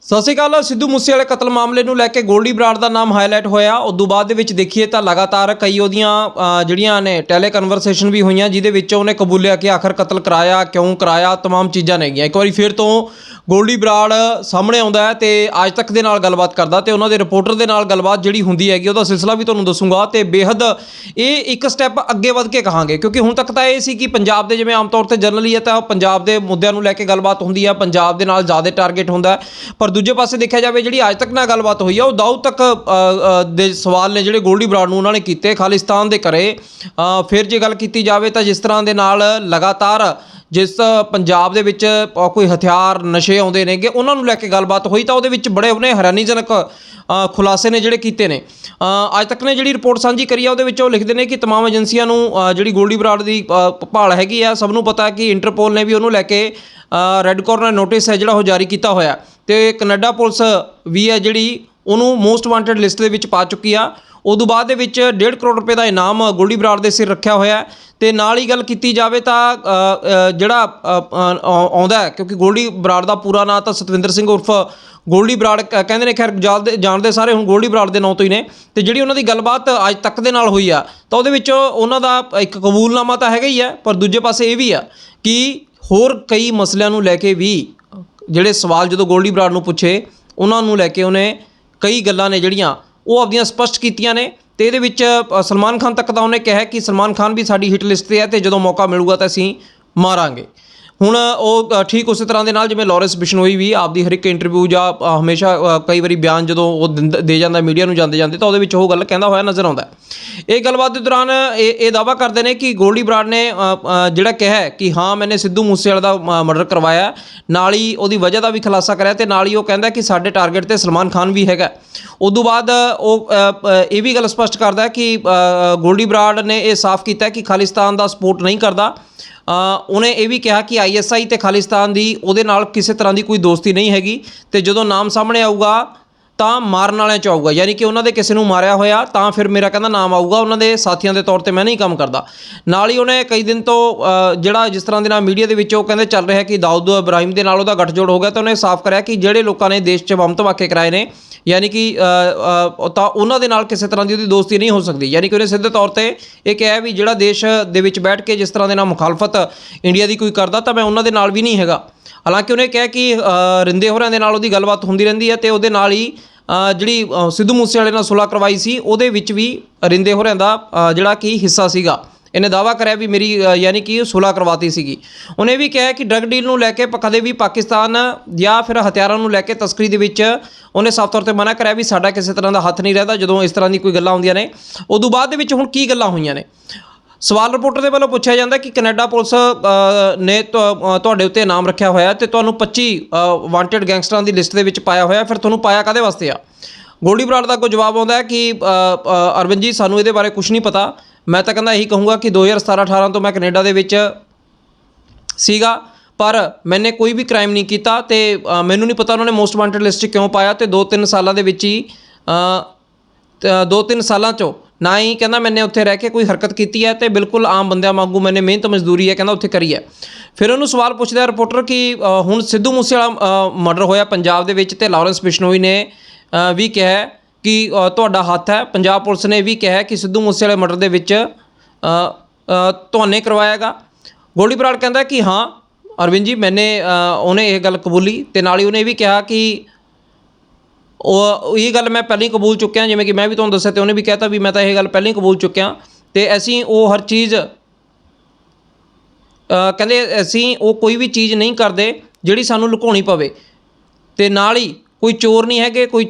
ਸਤਿ ਸ਼੍ਰੀ ਅਕਾਲ। ਸਿੱਧੂ ਮੂਸੇਵਾਲੇ ਕਤਲ ਮਾਮਲੇ ਨੂੰ ਲੈ ਕੇ ਗੋਲਡੀ ਬਰਾੜ ਦਾ ਨਾਮ ਹਾਈਲਾਈਟ ਹੋਇਆ। ਉਦੋਂ ਬਾਅਦ ਦੇ ਵਿੱਚ ਦੇਖੀਏ ਤਾਂ ਲਗਾਤਾਰ ਕਈ ਉਹਦੀਆਂ ਜਿਹੜੀਆਂ ਨੇ ਟੈਲੀ ਕਨਵਰਸੇਸ਼ਨ ਵੀ ਹੋਈਆਂ, ਜਿਹਦੇ ਵਿੱਚ ਉਹਨੇ ਕਬੂਲਿਆ ਕਿ ਆਖਰ ਕਤਲ ਕਰਾਇਆ, ਕਿਉਂ ਕਰਾਇਆ, तमाम ਚੀਜ਼ਾਂ ਨੇਗੀਆਂ। ਇੱਕ ਵਾਰੀ ਫਿਰ ਤੋਂ ਗੋਲਡੀ ਬਰਾੜ ਸਾਹਮਣੇ ਆਉਂਦਾ ਹੈ ਤੇ ਅੱਜ ਤੱਕ ਦੇ ਨਾਲ ਗੱਲਬਾਤ ਕਰਦਾ ਤੇ ਉਹਨਾਂ ਦੇ ਰਿਪੋਰਟਰ ਦੇ ਨਾਲ ਗੱਲਬਾਤ ਜਿਹੜੀ ਹੁੰਦੀ ਹੈਗੀ ਉਹਦਾ ਸਿਲਸਿਲਾ ਵੀ ਤੁਹਾਨੂੰ ਦੱਸੂਗਾ। ਤੇ ਬੇਹੱਦ ਇਹ ਇੱਕ ਸਟੈਪ ਅੱਗੇ ਵੱਧ ਕੇ ਕਹਾਂਗੇ, ਕਿਉਂਕਿ ਹੁਣ ਤੱਕ ਤਾਂ ਇਹ ਸੀ ਕਿ ਪੰਜਾਬ ਦੇ ਜਿਵੇਂ ਆਮ ਤੌਰ ਤੇ ਜਨਰਲੀ ਹੈ ਤਾਂ ਪੰਜਾਬ ਦੇ ਮੁੱਦਿਆਂ ਨੂੰ ਲੈ ਕੇ ਗੱਲਬਾਤ ਹੁੰਦੀ ਹੈ, ਪੰਜਾਬ ਦੇ ਨਾਲ ਜ਼ਿਆਦਾ ਟਾਰਗੇਟ ਹੁੰਦਾ। ਪਰ ਦੂਜੇ ਪਾਸੇ ਦੇਖਿਆ ਜਾਵੇ ਜਿਹੜੀ ਅੱਜ ਤੱਕ ਨਾਲ ਗੱਲਬਾਤ ਹੋਈ ਆ ਉਹ ਦਾਊਦ ਤੱਕ ਦੇ ਸਵਾਲ ਨੇ ਜਿਹੜੇ ਗੋਲਡੀ ਬਰਾੜ ਨੂੰ ਉਹਨਾਂ ਨੇ ਕੀਤੇ ਖਾਲਿਸਤਾਨ ਦੇ ਘਰੇ। ਫਿਰ ਜੇ ਗੱਲ ਕੀਤੀ ਜਾਵੇ ਤਾਂ ਜਿਸ ਤਰ੍ਹਾਂ ਦੇ ਨਾਲ ਲਗਾਤਾਰ ਜਿਸ ਪੰਜਾਬ ਦੇ ਵਿੱਚ ਕੋਈ ਹਥਿਆਰ ਨਸ਼ੇ ਆਉਂਦੇ ਨੇਗੇ ਉਹਨਾਂ ਨੂੰ ਲੈ ਕੇ ਗੱਲਬਾਤ ਹੋਈ ਤਾਂ ਉਹਦੇ ਵਿੱਚ ਬੜੇ ਉਹਨੇ ਹੈਰਾਨੀਜਨਕ ਖੁਲਾਸੇ ਨੇ ਜਿਹੜੇ ਕੀਤੇ ਨੇ। ਅੱਜ ਤੱਕ ਨੇ ਜਿਹੜੀ ਰਿਪੋਰਟ ਸਾਂਝੀ ਕਰੀ ਆ ਉਹਦੇ ਵਿੱਚ ਉਹ ਲਿਖਦੇ ਨੇ ਕਿ तमाम ਏਜੰਸੀਆਂ ਨੂੰ ਜਿਹੜੀ ਗੋਲਡੀ ਬਰਾੜ ਦੀ ਭਾਲ ਹੈਗੀ ਆ, ਸਭ ਨੂੰ ਪਤਾ ਕਿ ਇੰਟਰਪੋਲ ਨੇ ਵੀ ਉਹਨੂੰ ਲੈ ਕੇ ਰੈੱਡ ਕਾਰਨਰ ਨੋਟਿਸ ਹੈ ਜਿਹੜਾ ਉਹ ਜਾਰੀ ਕੀਤਾ ਹੋਇਆ ਤੇ ਕੈਨੇਡਾ ਪੁਲਿਸ ਵੀ ਹੈ ਜਿਹੜੀ ਉਹਨੂੰ ਮੋਸਟ ਵਾਂਟਡ ਲਿਸਟ ਦੇ ਵਿੱਚ ਪਾ ਚੁੱਕੀ ਆ। ਉਦੋਂ ਬਾਅਦ ਦੇ ਵਿੱਚ 1.5 ਕਰੋੜ ਰੁਪਏ ਦਾ ਇਨਾਮ ਗੋਲਡੀ ਬਰਾੜ ਦੇ ਸਿਰ ਰੱਖਿਆ ਹੋਇਆ ਤੇ ਨਾਲ ਹੀ ਗੱਲ ਕੀਤੀ ਜਾਵੇ ਤਾਂ ਜਿਹੜਾ ਆਉਂਦਾ ਹੈ, ਕਿਉਂਕਿ ਗੋਲਡੀ ਬਰਾੜ ਦਾ ਪੂਰਾ ਨਾਂ ਤਾਂ ਸਤਵਿੰਦਰ ਸਿੰਘ ਉਰਫ ਗੋਲਡੀ ਬਰਾੜ ਕਹਿੰਦੇ ਨੇ, ਖੈਰ ਜਾਣਦੇ ਸਾਰੇ ਹੁਣ ਗੋਲਡੀ ਬਰਾੜ ਦੇ ਨਾਂ ਤੋਂ ਹੀ ਨੇ। ਤੇ ਜਿਹੜੀ ਉਹਨਾਂ ਦੀ ਗੱਲਬਾਤ ਅੱਜ ਤੱਕ ਦੇ ਨਾਲ ਹੋਈ ਆ ਤਾਂ ਉਹਦੇ ਵਿੱਚ ਉਹਨਾਂ ਦਾ ਇੱਕ ਕਬੂਲਨਾਮਾ ਤਾਂ ਹੈਗਾ ਹੀ ਹੈ, ਪਰ ਦੂਜੇ ਪਾਸੇ ਇਹ ਵੀ ਆ ਕਿ ਹੋਰ ਕਈ ਮਸਲਿਆਂ ਨੂੰ ਲੈ ਕੇ ਵੀ ਜਿਹੜੇ ਸਵਾਲ ਜਦੋਂ ਗੋਲਡੀ ਬਰਾੜ ਨੂੰ ਪੁੱਛੇ ਉਹਨਾਂ ਨੂੰ ਲੈ ਕੇ ਉਹਨੇ ਕਈ ਗੱਲਾਂ ਨੇ ਜਿਹੜੀਆਂ ਉਹ ਆਪਦੀਆਂ ਸਪਸ਼ਟ ਕੀਤੀਆਂ ਨੇ। ਤੇ ਇਹਦੇ ਵਿੱਚ ਸਲਮਾਨ ਖਾਨ ਤੱਕ ਤਾਂ ਉਹਨੇ ਕਿਹਾ ਕਿ ਸਲਮਾਨ ਖਾਨ ਵੀ ਸਾਡੀ ਹਿੱਟ ਲਿਸਟ 'ਤੇ ਹੈ ਤੇ ਜਦੋਂ ਮੌਕਾ ਮਿਲੂਗਾ ਤਾਂ ਅਸੀਂ ਮਾਰਾਂਗੇ। ਹੁਣ ਉਹ ਠੀਕ ਉਸੇ ਤਰ੍ਹਾਂ ਦੇ ਨਾਲ ਜਿਵੇਂ ਲਾਰੈਂਸ ਬਿਸ਼ਨੋਈ ਵੀ ਆਪਦੀ ਹਰ ਇੱਕ ਇੰਟਰਵਿਊ ਜਾਂ ਹਮੇਸ਼ਾ ਕਈ ਵਾਰੀ ਬਿਆਨ ਜਦੋਂ ਉਹ ਦੇ ਜਾਂਦਾ ਮੀਡੀਆ ਨੂੰ ਜਾਂਦੇ ਤਾਂ ਉਹਦੇ ਵਿੱਚ ਉਹ ਗੱਲ ਕਹਿੰਦਾ ਹੋਇਆ ਨਜ਼ਰ ਆਉਂਦਾ। ਇਹ ਗੱਲਬਾਤ ਦੇ ਦੌਰਾਨ ਇਹ ਦਾਅਵਾ ਕਰਦੇ ਨੇ ਕਿ ਗੋਲਡੀ ਬਰਾੜ ਨੇ ਜਿਹੜਾ ਕਿਹਾ ਕਿ ਹਾਂ ਮੈਨੇ ਸਿੱਧੂ ਮੂਸੇਵਾਲੇ ਦਾ ਮਰਡਰ ਕਰਵਾਇਆ, ਨਾਲ ਹੀ ਉਹਦੀ ਵਜ੍ਹਾ ਦਾ ਵੀ ਖੁਲਾਸਾ ਕਰਿਆ ਤੇ ਨਾਲ ਹੀ ਉਹ ਕਹਿੰਦਾ ਕਿ ਸਾਡੇ ਟਾਰਗੇਟ 'ਤੇ ਸਲਮਾਨ ਖਾਨ ਵੀ ਹੈਗਾ। ਉਦੋਂ ਬਾਅਦ ਉਹ ਇਹ ਵੀ ਗੱਲ ਸਪਸ਼ਟ ਕਰਦਾ ਕਿ ਗੋਲਡੀ ਬਰਾੜ ਨੇ ਇਹ ਸਾਫ਼ ਕੀਤਾ ਕਿ ਖਾਲਿਸਤਾਨ ਦਾ ਸਪੋਰਟ ਨਹੀਂ ਕਰਦਾ। ਉਹਨੇ ਇਹ ਵੀ ਕਿਹਾ ਕਿ ISI ਤੇ ਖਾਲਿਸਤਾਨ ਦੀ ਉਹਦੇ ਨਾਲ ਕਿਸੇ ਤਰ੍ਹਾਂ ਦੀ ਕੋਈ ਦੋਸਤੀ ਨਹੀਂ ਹੈਗੀ ਤੇ ਜਦੋਂ ਨਾਮ ਸਾਹਮਣੇ ਆਊਗਾ ਤਾਂ ਮਾਰਨ ਵਾਲਿਆਂ 'ਚ ਆਊਗਾ, ਯਾਨੀ ਕਿ ਉਹਨਾਂ ਦੇ ਕਿਸੇ ਨੂੰ ਮਾਰਿਆ ਹੋਇਆ ਤਾਂ ਫਿਰ ਮੇਰਾ ਕਹਿੰਦਾ ਨਾਮ ਆਊਗਾ, ਉਹਨਾਂ ਦੇ ਸਾਥੀਆਂ ਦੇ ਤੌਰ 'ਤੇ ਮੈਂ ਨਹੀਂ ਕੰਮ ਕਰਦਾ। ਨਾਲ ਹੀ ਉਹਨੇ ਕਈ ਦਿਨ ਤੋਂ ਜਿਹੜਾ ਜਿਸ ਤਰ੍ਹਾਂ ਦੇ ਨਾਲ ਮੀਡੀਆ ਦੇ ਵਿੱਚ ਉਹ ਕਹਿੰਦੇ ਚੱਲ ਰਿਹਾ ਕਿ ਦਾਊਦ ਇਬਰਾਹਿਮ ਦੇ ਨਾਲ ਉਹਦਾ ਗੱਠਜੋੜ ਹੋ ਗਿਆ ਤਾਂ ਉਹਨੇ ਸਾਫ਼ ਕਰਿਆ ਕਿ ਜਿਹੜੇ ਲੋਕਾਂ ਨੇ ਦੇਸ਼ 'ਚ ਬੰਬ ਧਮਾਕੇ ਕਰਾਏ ਨੇ ਯਾਨੀ ਕਿ ਤਾਂ ਉਹਨਾਂ ਦੇ ਨਾਲ ਕਿਸੇ ਤਰ੍ਹਾਂ ਦੀ ਉਹਦੀ ਦੋਸਤੀ ਨਹੀਂ ਹੋ ਸਕਦੀ। ਯਾਨੀ ਕਿ ਉਹਨੇ ਸਿੱਧੇ ਤੌਰ 'ਤੇ ਇਹ ਕਿਹਾ ਵੀ ਜਿਹੜਾ ਦੇਸ਼ ਦੇ ਵਿੱਚ ਬੈਠ ਕੇ ਜਿਸ ਤਰ੍ਹਾਂ ਦੇ ਨਾਲ ਮੁਖਾਲਫਤ ਇੰਡੀਆ ਦੀ ਕੋਈ ਕਰਦਾ ਤਾਂ ਮੈਂ ਉਹਨਾਂ ਦੇ ਨਾਲ ਵੀ ਨਹੀਂ ਹੈਗਾ। ਹਾਲਾਂਕਿ ਉਹਨੇ ਕਿਹਾ ਕਿ ਰਿੰਦੇ ਹੋਰਾਂ ਦੇ ਨਾਲ ਉਹਦੀ ਗੱਲਬਾਤ ਹੁੰਦੀ ਰਹਿੰਦੀ ਹੈ ਤੇ ਉਹਦੇ ਨਾਲ ਹੀ ਜਿਹੜੀ ਸਿੱਧੂ ਮੂਸੇਵਾਲੇ ਨਾਲ ਸੁਲ੍ਹਾ ਕਰਵਾਈ ਸੀ ਉਹਦੇ ਵਿੱਚ ਵੀ ਰਿੰਦੇ ਹੋਰਾਂ ਦਾ ਜਿਹੜਾ ਕਿ ਹਿੱਸਾ ਸੀਗਾ। ਇਹਨੇ ਦਾਅਵਾ ਕਰਿਆ ਵੀ ਮੇਰੀ ਯਾਨੀ ਕਿ ਸੁਲ੍ਹਾ ਕਰਵਾਤੀ ਸੀਗੀ। ਉਹਨੇ ਵੀ ਕਿਹਾ ਕਿ ਡਰੱਗ ਡੀਲ ਨੂੰ ਲੈ ਕੇ ਕਦੇ ਵੀ ਪਾਕਿਸਤਾਨ ਜਾਂ ਫਿਰ ਹਥਿਆਰਾਂ ਨੂੰ ਲੈ ਕੇ ਤਸਕਰੀ ਦੇ ਵਿੱਚ ਉਹਨੇ ਸਾਫ਼ ਤੌਰ 'ਤੇ ਮਨਾ ਕਰਿਆ ਵੀ ਸਾਡਾ ਕਿਸੇ ਤਰ੍ਹਾਂ ਦਾ ਹੱਥ ਨਹੀਂ ਰਹਿੰਦਾ ਜਦੋਂ ਇਸ ਤਰ੍ਹਾਂ ਦੀ ਕੋਈ ਗੱਲਾਂ ਹੁੰਦੀਆਂ ਨੇ। ਉਦੋਂ ਬਾਅਦ ਦੇ ਵਿੱਚ ਹੁਣ ਕੀ ਗੱਲਾਂ ਹੋਈਆਂ ਨੇ, ਸਵਾਲ ਰਿਪੋਰਟਰ ਦੇ ਵੱਲੋਂ ਪੁੱਛਿਆ ਜਾਂਦਾ ਕਿ ਕੈਨੇਡਾ ਪੁਲਿਸ ਨੇ ਤੁਹਾਡੇ ਉੱਤੇ ਇਨਾਮ ਰੱਖਿਆ ਹੋਇਆ ਤੇ ਤੁਹਾਨੂੰ 25 ਵਾਂਟਡ ਗੈਂਗਸਟਰਾਂ ਦੀ ਲਿਸਟ ਦੇ ਵਿੱਚ ਪਾਇਆ ਹੋਇਆ, ਫਿਰ ਤੁਹਾਨੂੰ ਪਾਇਆ ਕਾਹਦੇ ਵਾਸਤੇ ਆ? ਗੋਲਡੀ ਬਰਾੜ ਦਾ ਕੋਈ ਜਵਾਬ ਆਉਂਦਾ ਹੈ ਕਿ ਅਰਵਿੰਦ ਜੀ ਸਾਨੂੰ ਇਹਦੇ ਬਾਰੇ ਕੁਛ ਨਹੀਂ ਪਤਾ, ਮੈਂ ਤਾਂ ਕਹਿੰਦਾ ਇਹੀ ਕਹੂੰਗਾ ਕਿ 2017-18 ਤੋਂ ਮੈਂ ਕੈਨੇਡਾ ਦੇ ਵਿੱਚ ਸੀਗਾ ਪਰ ਮੈਨੇ ਕੋਈ ਵੀ ਕ੍ਰਾਈਮ ਨਹੀਂ ਕੀਤਾ ਤੇ ਮੈਨੂੰ ਨਹੀਂ ਪਤਾ ਉਹਨਾਂ ਨੇ ਮੋਸਟ ਵਾਂਟਡ ਲਿਸਟ 'ਚ ਕਿਉਂ ਪਾਇਆ। ਤੇ 2-3 ਸਾਲਾਂ ਦੇ ਵਿੱਚ ਹੀ 2-3 ਸਾਲਾਂ 'ਚੋਂ ਨਾ ਹੀ ਕਹਿੰਦਾ ਮੈਨੇ ਉੱਥੇ ਰਹਿ ਕੇ ਕੋਈ ਹਰਕਤ ਕੀਤੀ ਹੈ ਤੇ ਬਿਲਕੁਲ ਆਮ ਬੰਦਿਆਂ ਵਾਂਗੂ ਮੈਨੇ ਮਿਹਨਤ ਮਜ਼ਦੂਰੀ ਹੈ ਕਹਿੰਦਾ ਉੱਥੇ ਕਰੀ ਹੈ। ਫਿਰ ਉਹਨੂੰ ਸਵਾਲ ਪੁੱਛਦਾ ਰਿਪੋਰਟਰ ਕਿ ਹੁਣ ਸਿੱਧੂ ਮੂਸੇਵਾਲਾ ਮਰਡਰ ਹੋਇਆ ਪੰਜਾਬ ਦੇ ਵਿੱਚ ਤੇ ਲਾਰੈਂਸ ਬਿਸ਼ਨੋਈ ਨੇ ਵੀ ਕਿਹਾ ਕਿ ਤੁਹਾਡਾ ਹੱਥ ਹੈ। ਪੰਜਾਬ ਪੁਲਿਸ ਨੇ ਵੀ ਕਿਹਾ ਕਿ ਸਿੱਧੂ ਮੂਸੇਵਾਲੇ ਮਰਡਰ ਦੇ ਵਿੱਚ ਤੁਹਾਨੂੰ ਕਰਵਾਇਆਗਾ। ਗੋਲਡੀ ਬਰਾੜ ਕਹਿੰਦਾ ਕਿ ਹਾਂ ਅਰਵਿੰਦ ਜੀ ਮੈਨੇ ਉਹਨੇ ਇਹ ਗੱਲ ਕਬੂਲੀ ਤੇ ਨਾਲ ਹੀ ਉਹਨੇ ਇਹ ਵੀ ਕਿਹਾ ਕਿ ਉਹ ਇਹ ਗੱਲ ਮੈਂ ਪਹਿਲਾਂ ਹੀ ਕਬੂਲ ਚੁੱਕਿਆ, ਜਿਵੇਂ ਕਿ ਮੈਂ ਵੀ ਤੁਹਾਨੂੰ ਦੱਸਿਆ ਤੇ ਉਹਨੇ ਵੀ ਕਹਿਤਾ ਵੀ ਮੈਂ ਤਾਂ ਇਹ ਗੱਲ ਪਹਿਲਾਂ ਹੀ ਕਬੂਲ ਚੁੱਕਿਆ ਤੇ ਅਸੀਂ ਉਹ ਹਰ ਚੀਜ਼ ਕਹਿੰਦੇ ਅਸੀਂ ਉਹ ਕੋਈ ਵੀ ਚੀਜ਼ ਨਹੀਂ ਕਰਦੇ ਜਿਹੜੀ ਸਾਨੂੰ ਲੁਕਾਉਣੀ ਪਵੇ ਤੇ ਨਾਲ ਹੀ ਕੋਈ ਚੋਰ ਨਹੀਂ ਹੈਗੇ, ਕੋਈ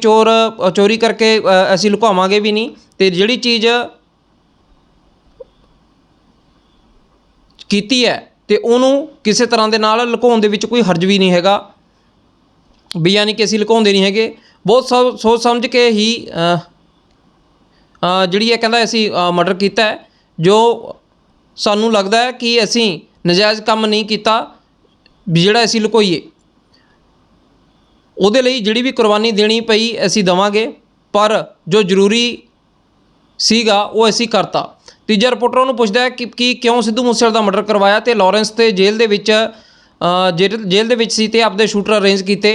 ਚੋਰੀ ਕਰਕੇ ਅਸੀਂ ਲੁਕਾਵਾਂਗੇ ਵੀ ਨਹੀਂ ਤੇ ਜਿਹੜੀ ਚੀਜ਼ ਕੀਤੀ ਹੈ ਤੇ ਉਹਨੂੰ ਕਿਸੇ ਤਰ੍ਹਾਂ ਦੇ ਨਾਲ ਲੁਕਾਉਣ ਦੇ ਵਿੱਚ ਕੋਈ ਹਰਜ ਵੀ ਨਹੀਂ ਹੈਗਾ ਵੀ ਯਾਨੀ ਕਿ ਅਸੀਂ ਲੁਕਾਉਂਦੇ ਨਹੀਂ ਹੈਗੇ। ਬਹੁਤ ਸੋਚ ਸਮਝ ਕੇ ਹੀ ਜਿਹੜੀ ਇਹ ਕਹਿੰਦਾ ਅਸੀਂ ਮਰਡਰ ਕੀਤਾ ਹੈ, ਜੋ ਸਾਨੂੰ ਲੱਗਦਾ ਹੈ ਕਿ ਅਸੀਂ ਨਜਾਇਜ਼ ਕੰਮ ਨਹੀਂ ਕੀਤਾ ਵੀ ਜਿਹੜਾ ਅਸੀਂ ਲੁਕੋਈਏ। ਉਹਦੇ ਲਈ ਜਿਹੜੀ ਵੀ ਕੁਰਬਾਨੀ ਦੇਣੀ ਪਈ ਅਸੀਂ ਦੇਵਾਂਗੇ ਪਰ ਜੋ ਜ਼ਰੂਰੀ ਸੀਗਾ ਉਹ ਅਸੀਂ ਕਰਤਾ। ਤੀਜਾ ਰਿਪੋਰਟਰ ਉਹਨੂੰ ਪੁੱਛਦਾ ਹੈ ਕਿ ਕਿਉਂ ਸਿੱਧੂ ਮੂਸੇਵਾਲੇ ਦਾ ਮਰਡਰ ਕਰਵਾਇਆ ਤੇ ਲਾਰੈਂਸ ਤੇ ਜੇਲ੍ਹ ਦੇ ਵਿੱਚ ਸੀ ਤੇ ਆਪਦੇ ਸ਼ੂਟਰ ਅਰੇਂਜ ਕੀਤੇ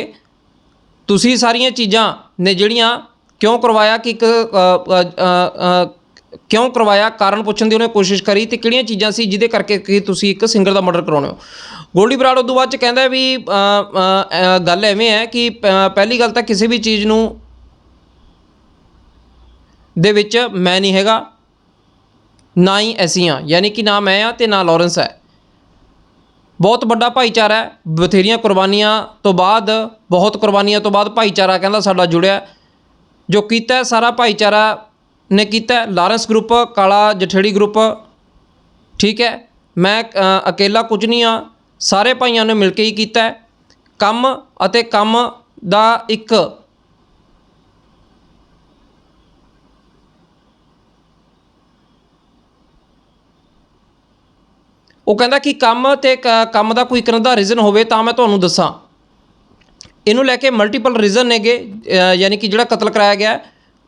ਤੁਸੀਂ ਸਾਰੀਆਂ ਚੀਜ਼ਾਂ ਨੇ ਜਿਹੜੀਆਂ ਕਿਉਂ ਕਰਵਾਇਆ ਕਿ ਕਿਉਂ ਕਰਵਾਇਆ, ਕਾਰਨ ਪੁੱਛਣ ਦੀ ਉਹਨੇ ਕੋਸ਼ਿਸ਼ ਕਰੀ ਤੇ ਕਿਹੜੀਆਂ ਚੀਜ਼ਾਂ ਸੀ ਜਿਹਦੇ ਕਰਕੇ ਕਿ ਤੁਸੀਂ ਇੱਕ ਸਿੰਗਰ ਦਾ ਮਰਡਰ ਕਰਾਉਣੇ ਹੋ। ਗੋਲਡੀ ਬਰਾੜ ਉਦੋਂ ਬਾਅਦ 'ਚ ਕਹਿੰਦਾ ਵੀ ਗੱਲ ਐਵੇਂ ਹੈ ਕਿ ਪਹਿਲੀ ਗੱਲ ਤਾਂ ਕਿਸੇ ਵੀ ਚੀਜ਼ ਨੂੰ ਦੇ ਵਿੱਚ ਮੈਂ ਨਹੀਂ ਹੈਗਾ, ਨਾ ਹੀ ਅਸੀਂ ਹਾਂ, ਯਾਨੀ ਕਿ ਨਾ ਮੈਂ ਹਾਂ ਅਤੇ ਨਾ ਲਾਰੈਂਸ ਹੈ। ਬਹੁਤ ਵੱਡਾ ਭਾਈਚਾਰਾ ਹੈ, ਬਥੇਰੀਆਂ ਕੁਰਬਾਨੀਆਂ ਤੋਂ ਬਾਅਦ, ਬਹੁਤ ਕੁਰਬਾਨੀਆਂ ਤੋਂ ਬਾਅਦ ਭਾਈਚਾਰਾ ਕਹਿੰਦਾ ਸਾਡਾ ਜੁੜਿਆ, ਜੋ ਕੀਤਾ ਸਾਰਾ ਭਾਈਚਾਰਾ ਨੇ ਕੀਤਾ। ਲਾਰੈਂਸ ਗਰੁੱਪ, ਕਾਲਾ ਜਠੇੜੀ ਗਰੁੱਪ, ਠੀਕ ਹੈ, ਮੈਂ ਅਕੇਲਾ ਕੁਝ ਨਹੀਂ ਹਾਂ, ਸਾਰੇ ਭਾਈਆਂ ਨੇ ਮਿਲ ਕੇ ਹੀ ਕੀਤਾ ਕੰਮ। ਅਤੇ ਕੰਮ ਦਾ ਇੱਕ ਉਹ ਕਹਿੰਦਾ ਕਿ ਕੰਮ ਤੇ ਕੰਮ ਦਾ ਕੋਈ ਇੱਕ ਰੀਜ਼ਨ ਹੋਵੇ ਤਾਂ ਮੈਂ ਤੁਹਾਨੂੰ ਦੱਸਾਂ। ਇਹਨੂੰ ਲੈ ਕੇ ਮਲਟੀਪਲ ਰੀਜ਼ਨ ਨੇਗੇ, ਯਾਨੀ ਕਿ ਜਿਹੜਾ ਕਤਲ ਕਰਾਇਆ ਗਿਆ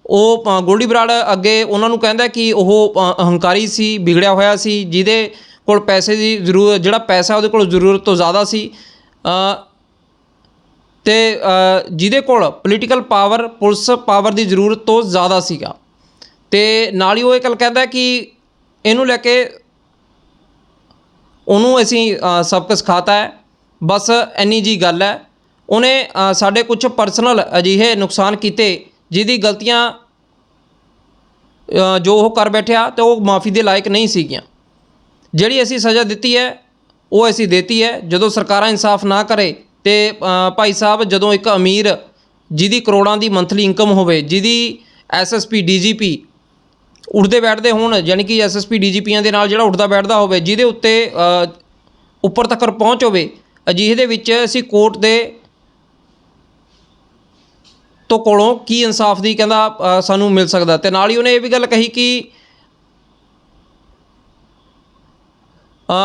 ਉਹ ਗੋਲਡੀ ਬਰਾੜ ਅੱਗੇ ਉਹਨਾਂ ਨੂੰ ਕਹਿੰਦਾ ਕਿ ਉਹ ਹੰਕਾਰੀ ਸੀ, ਵਿਗੜਿਆ ਹੋਇਆ ਸੀ, ਜਿਹਦੇ ਕੋਲ ਪੈਸੇ ਦੀ ਜ਼ਰੂਰਤ, ਜਿਹੜਾ ਪੈਸਾ ਉਹਦੇ ਕੋਲ ਜ਼ਰੂਰਤ ਤੋਂ ਜ਼ਿਆਦਾ ਸੀ, ਅਤੇ ਜਿਹਦੇ ਕੋਲ ਪੋਲੀਟੀਕਲ ਪਾਵਰ, ਪੁਲਿਸ ਪਾਵਰ ਦੀ ਜ਼ਰੂਰਤ ਤੋਂ ਜ਼ਿਆਦਾ ਸੀਗਾ। ਅਤੇ ਨਾਲ ਹੀ ਉਹ ਇਹ ਗੱਲ ਕਹਿੰਦਾ ਕਿ ਇਹਨੂੰ ਲੈ ਕੇ ਉਹਨੂੰ ਅਸੀਂ ਸਬਕ ਸਿਖਾਤਾ ਹੈ, ਬਸ ਇੰਨੀ ਜੀ ਗੱਲ ਹੈ। ਉਹਨੇ ਸਾਡੇ ਕੁਝ ਪਰਸਨਲ ਅਜਿਹੇ ਨੁਕਸਾਨ ਕੀਤੇ ਜਿਹਦੀ ਗਲਤੀਆਂ ਜੋ ਉਹ ਕਰ ਬੈਠਿਆ ਅਤੇ ਉਹ ਮਾਫੀ ਦੇ ਲਾਇਕ ਨਹੀਂ ਸੀਗੀਆਂ। ਜਿਹੜੀ ਅਸੀਂ ਸਜ਼ਾ ਦਿੱਤੀ ਹੈ ਉਹ ਅਸੀਂ ਦੇਤੀ ਹੈ। ਜਦੋਂ ਸਰਕਾਰਾਂ ਇਨਸਾਫ ਨਾ ਕਰੇ ਅਤੇ ਭਾਈ ਸਾਹਿਬ, ਜਦੋਂ ਇੱਕ ਅਮੀਰ ਜਿਹਦੀ ਕਰੋੜਾਂ ਦੀ ਮੰਥਲੀ ਇਨਕਮ ਹੋਵੇ, ਜਿਹਦੀ SSP DGP ਉੱਠਦੇ ਬੈਠਦੇ ਹੋਣ, ਯਾਨੀ ਕਿ SSP DGPਆਂ ਦੇ ਨਾਲ ਜਿਹੜਾ ਉੱਠਦਾ ਬੈਠਦਾ ਹੋਵੇ, ਜਿਹਦੇ ਉੱਤੇ ਉੱਪਰ ਤੱਕ ਪਹੁੰਚ ਹੋਵੇ, ਅਜਿਹੇ ਦੇ ਵਿੱਚ ਅਸੀਂ ਕੋਰਟ ਦੇ ਤੋਂ ਕੋਲੋਂ ਕੀ ਇਨਸਾਫ ਦੀ ਕਹਿੰਦਾ ਸਾਨੂੰ ਮਿਲ ਸਕਦਾ। ਅਤੇ ਨਾਲ ਹੀ ਉਹਨੇ ਇਹ ਵੀ ਗੱਲ ਕਹੀ ਕਿ